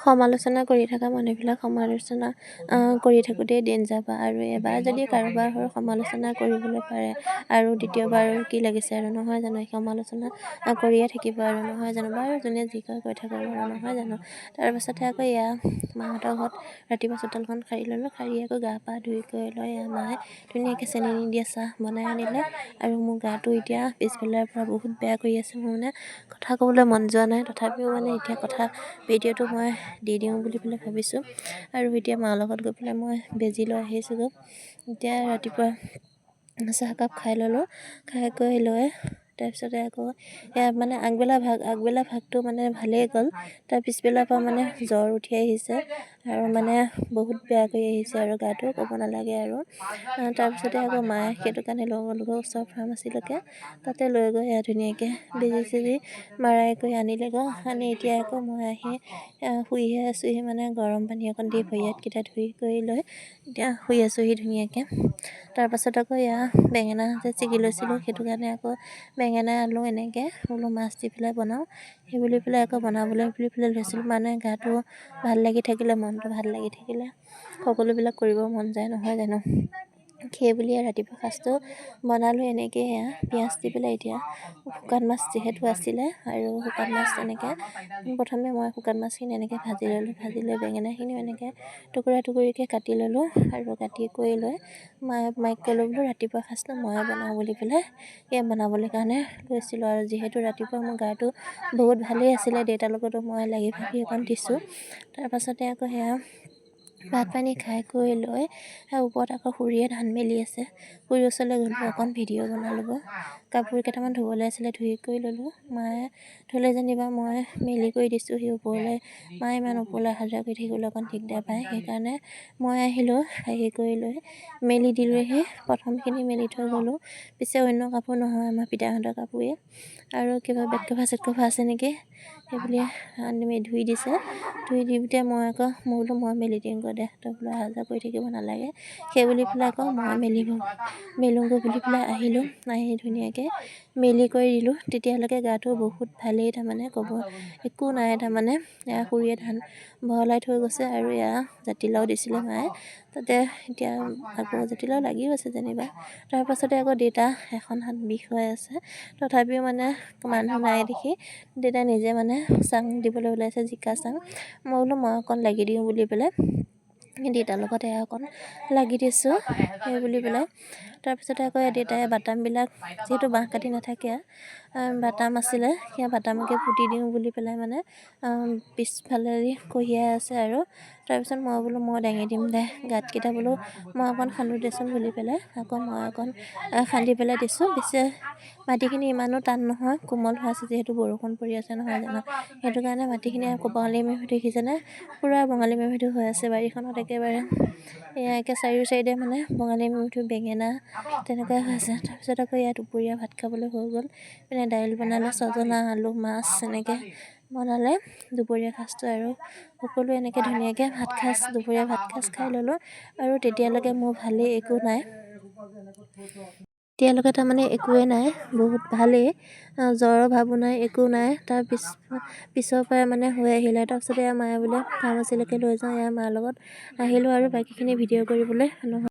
সমালোচনা কৰি থকা মানুহবিলাক সমালোচনা কৰি থাকোঁতেই দিন যাব আৰু এবাৰ যদি কাৰোবাৰ সমালোচনা কৰিবলৈ পাৰে আৰু দ্বিতীয়বাৰ কি লাগিছে আৰু নহয় জানো সমালোচনা কৰিয়ে থাকিব আৰু নহয় জানো বাৰু যোনে যি কৈ থাকক আৰু নহয় জানো। তাৰপাছতে আকৌ এয়া মাহঁতৰ ঘৰত ৰাতিপুৱা চোতালখন সাৰি ল'লোঁ, সাৰি আকৌ গা পা ধুই কৰি লৈ মায়ে ধুনীয়াকৈ চেনি নিদিয়া চাহ বনাই আনিলে আৰু মোৰ গাটো এতিয়া পিছবেলাৰ পৰা বহুত বেয়া কৰি আছে। মোৰ মানে কথা ক'বলৈ মন যোৱা নাই, তথাপিও মানে এতিয়া ভিডিঅ'টো মই দি দিওঁ বুলি পেলাই ভাবিছোঁ। আৰু এতিয়া মাৰ লগত গৈ পেলাই মই বেজি লৈ আহিছোঁগৈ। এতিয়া ৰাতিপুৱা চাহকাপ খাই ল'লোঁ, খাই কৰি লৈ তাৰপিছতে আকৌ এয়া মানে আগবেলা ভাগটো মানে ভালেই গ'ল। তাৰ পিছবেলাৰ পৰা মানে জ্বৰ উঠি আহিছে আৰু মানে বহুত বেয়া কৰি আহিছে আৰু গাটো ক'ব নালাগে আৰু। তাৰপিছতে আকৌ মায়ে সেইটো কাৰণে লৈ গ'লগৈ ওচৰৰ ফাৰ্মাচীলৈকে, তাতে লৈ গৈ ধুনীয়াকৈ বেজি চেজি মাৰাই কৰি আনিলেগৈ। আনি এতিয়া আকৌ মই আহি শুইহে আছোঁহি, মানে গৰম পানী অকণ দি ভৰি হাতকেইটা ধুই কৰি লৈ এতিয়া শুই আছোঁহি ধুনীয়াকৈ। তাৰপাছত আকৌ এয়া বেঙেনা যে ছিগি লৈছিলোঁ, সেইটো কাৰণে আকৌ বেঙেনা আলু এনেকৈ বোলো মাছ দি পেলাই বনাওঁ সেই বুলি পেলাই আকৌ বনাবলৈ বুলি পেলাই লৈছিলোঁ। মানে গাটো ভাল লাগি থাকিলে, মনটো ভাল লাগি থাকিলে সকলোবিলাক কৰিব মন যায় নহয় জানো। সেই বুলিয়ে ৰাতিপুৱা সাঁজটো বনালোঁ এনেকৈ পিঁয়াজ দি পেলাই। এতিয়া শুকান মাছ যিহেতু আছিলে আৰু শুকান মাছ এনেকৈ প্ৰথমে মই শুকান মাছখিনি এনেকৈ ভাজি ল'লোঁ, ভাজি লৈ বেঙেনাখিনিও এনেকৈ টুকুৰা টুকুৰিকৈ কাটি ল'লোঁ আৰু কাটি কৰি লৈ মাইক ক'লোঁ বোলো ৰাতিপুৱা সাঁজটো ময়ে বনাওঁ বুলি পেলাই বনাবলৈ কাৰণে লৈছিলোঁ। আৰু যিহেতু ৰাতিপুৱা মোৰ গাটো বহুত ভালেই আছিলে, দেউতাৰ লগতো মই লাগি ভাগি অকণ দিছোঁ। তাৰপাছতে আকৌ ভাত পানী খাই কৰি লৈ ওপৰত আকৌ খুৰীয়ে ধান মেলি আছে, খুৰীৰ ওচৰলৈ গ'লোঁ, অকণ ভিডিঅ' বনালোঁ। কাপোৰ কেইটামান ধুবলৈ আছিলে, ধুই কৰি ল'লোঁ। মায়ে ধুলে যেনিবা মই মেলি কৰি দিছোঁ সেই ওপৰলৈ। মায়ে ইমান ওপৰলৈ অহা যোৱা কৰি থাকিবলৈ অকণ দিগদাৰ পায়, সেইকাৰণে মই আহিলোঁ। আহি কৰি লৈ মেলি দিলোঁহি, প্ৰথমখিনি মেলি থৈ গ'লোঁ। পিছে অন্য কাপোৰ নহয়, আমাৰ পিতাহঁতৰ কাপোৰেই আৰু কিবা বেড কভাৰ চেট কভাৰ আছে নেকি সেইবুলি আনি ধুই দিছে। ধুই দিওঁতে মই বোলো মই মেলি দিওঁগৈ দে, তই বোলো অহা যোৱা কৰি থাকিব নালাগে সেই বুলি পেলাই আকৌ মই মেলোঁগৈ বুলি পেলাই আহিলোঁ। আহি ধুনীয়াকৈ মেলি কৰি দিলোঁ। তেতিয়ালৈকে গাটো বহুত ভালেই, তাৰমানে ক'ব একো নাই। তাৰমানে খুৰীয়ে ধান বহলাই থৈ গৈছে আৰু জাতিলাও দিছিলে মায়ে, তাতে এতিয়া আকৌ জাতিলাও লাগিও আছে যেনিবা। তাৰপাছতে আকৌ দেউতা এখন হাত বিষ হৈ আছে, তথাপিও মানে মানুহ নাই দেখি দেউতাই নিজে মানে চাং দিবলৈ ওলাইছে, জিকা চাং। মই বোলো মই অকণ লাগি দিওঁ বুলি পেলাই দেউতাৰ লগত অকণ লাগি দিছোঁ সেই বুলি পেলাই। তাৰপিছতে আকৌ দেউতাই বাটামবিলাক যিহেতু বাঁহ কাটি নাথাকে, বাটাম আছিলে সেই বাটামকে পুতি দিওঁ বুলি পেলাই মানে পিছফালেদি কঢ়িয়াই আছে আৰু। তাৰপিছত মই বোলো মই দাঙি দিম দে, গাঁতকেইটা বোলো মই অকণ খান্দো দেচোন বুলি পেলাই আকৌ মই অকণ খান্দি পেলাই দিছোঁ। পিছে মাটিখিনি ইমানো টান নহয়, কোমল হৈ আছে যিহেতু বৰষুণ পৰি আছে নহয় জানো, সেইটো কাৰণে মাটিখিনি আকৌ বঙালী মেমে দেখিছেনে পূৰা বঙালী মেমে হৈ আছে বাৰীখনত একেবাৰে। একে চাৰিও চাইডে মানে বঙালী মেমে বেঙেনা তেনেকুৱা হৈ আছে। তাৰপিছত আকৌ দুপৰীয়া ভাত খাবলৈ হৈ গ'ল, মানে দাইল বনালে, ছজনা আলু মাছ এনেকৈ বনালে দুপৰীয়া সাঁজটো। আৰু সকলোৱে এনেকৈ ধুনীয়াকৈ দুপৰীয়া ভাত সাঁজ খাই ল'লোঁ। আৰু তেতিয়ালৈকে মোৰ ভালেই, একো নাই এতিয়ালৈকে, তাৰমানে একোৱেই নাই, বহুত ভালেই, জ্বৰৰ ভাৱো নাই, একো নাই। তাৰ পিছৰ পৰাই মানে হৈ আহিলে। তাৰপিছতে মায়ে বোলে ফাৰ্মাচীলৈকে লৈ যাওঁ, মাৰ লগত আহিলোঁ আৰু বাকীখিনি ভিডিঅ' কৰিবলৈ নহয়।